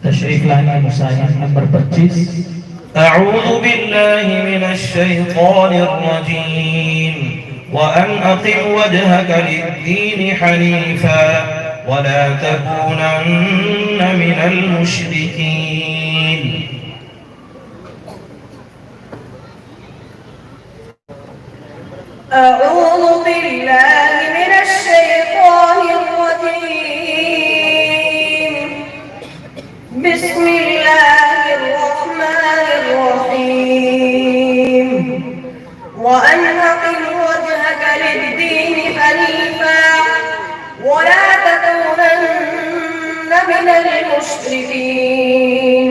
تشریف لائیں مسائل نمبر 25. أعوذ بالله من الشيطان الرجيم. وأن أقم وجهك للدين حنيفا ولا تكونن من المشركين. أعوذ بالله من الشيطان الرجيم. بسم الله الرحمن الرحيم. وأن أقم وجهك للدين حنيفا ولا تكونن من المشركين.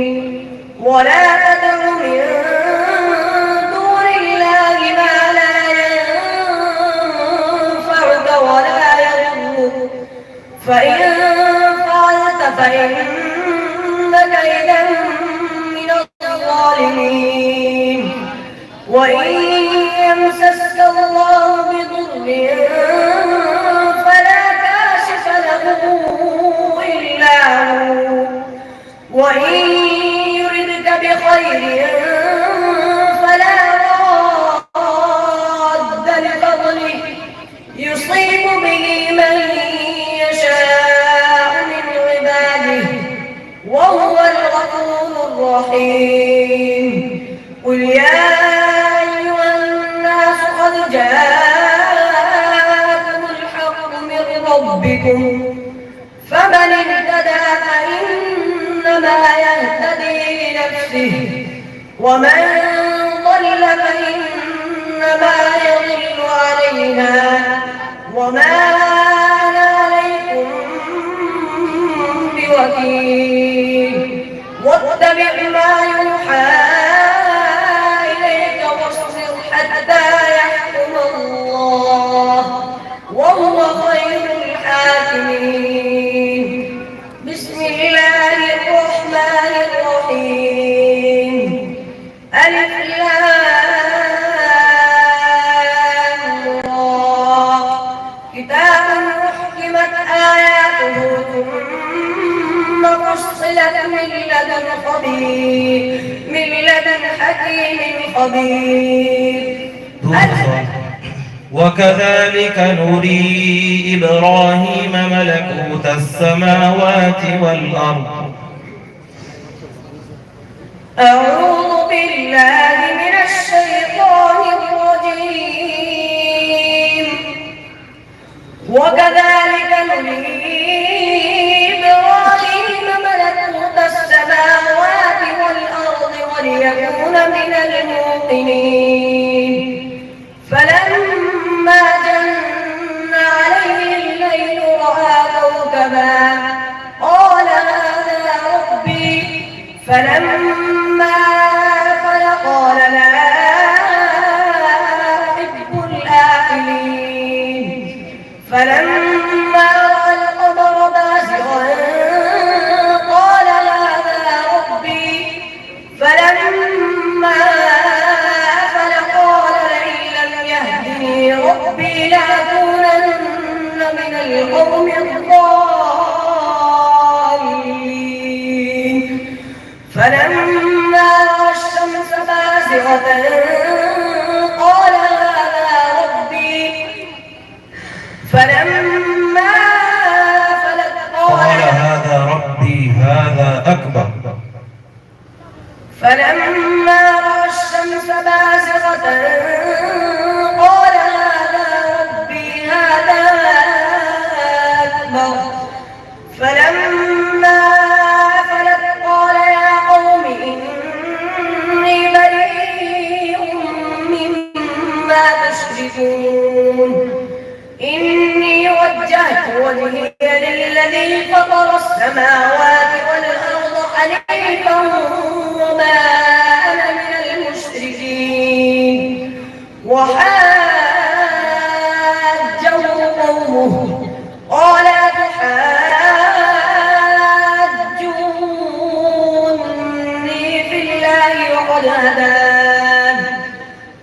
ولا تدع من دون الله ما لا ينفعك ولا يضرك، فإن فعلت فإنك إذا من الظالمين. وإن يمسسك الله بضر فلا كاشف له إلا هو، وإن يردك بخير فلا راد لفضله يصيب به من يشاء من عباده وهو الغفور الرحيم. قل يا أيها الناس قد جاءكم الحق من ربكم، فمن اهتدى فإنما يهتدي لنفسه، ومن ضل فإنما يضل عليها، وما أنا عليكم بوكيل. واتبع ما يوحى إليك واصبر حتى يحكم الله وهو خير الحاكمين. بسم الله الرحمن الرحيم. ألف لام را. كتاب أحكمت آياته ثم فصلت من لدن حكيم خبير. وكذلك نري إبراهيم ملكوت السماوات والأرض. أعوذ بالله من الشيطان الرجيم. وكذلك نري إبراهيم ملكوت السماوات والأرض وليكون من الموقنين. فلما جن عليه الليل رأى كوكبا قال هذا ربي، فلما أفل قال لا أحب الآفلين. فلما رأى القمر بازغا قال هذا ربي، فلما أفل قال لئن لم يهدني ربي لأكونن من القوم الضالين. فلما رأى الشمس بازغة قال هذا ربي، فلما أفلت قال هذا ربي هذا أكبر. فلما رأى الشمس بازغة قال هذا ربي هذا أكبر. فلما أفلت قال يا قوم إني بريء مما تشركون. إني وجهت وجهي للذي فطر السماوات والأرض حنيفا وما أنا من المشركين. وحاجه قومه قال أتحاجوني في الله وقد هدان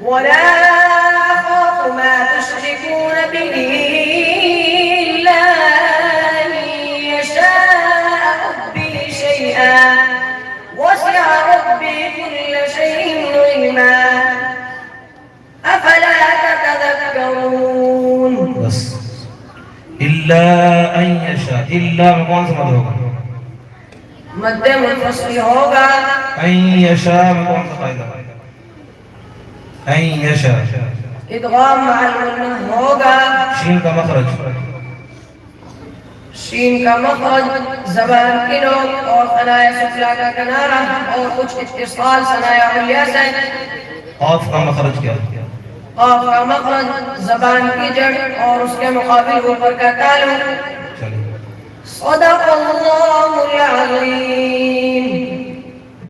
ولا أخاف ما تشركون به إلا أن يشاء ربي شيئا وسع ربي كل شيء علما أفلا تتذكرون. बस इल्ला अन यशा, इल्ला में कौन सा मद होगा? मध्य मुनफसिल होगा। अन यशा में कौन सा फायदा? अन यशा इदगाम मअल गुन्नह होगा। शीन का मखरज, शीन का मखरज ज़बान की नोक और सनाया सुफला का किनारा और कुछ इत्तिसाल सनाया उलिया से। ऑफ का मखरज क्या? ऑफ का मखरज ज़बान की जड़ और उसके मुकाबिल ऊपर का तालु। चलिए सदक़ल्लाहुल अज़ीम।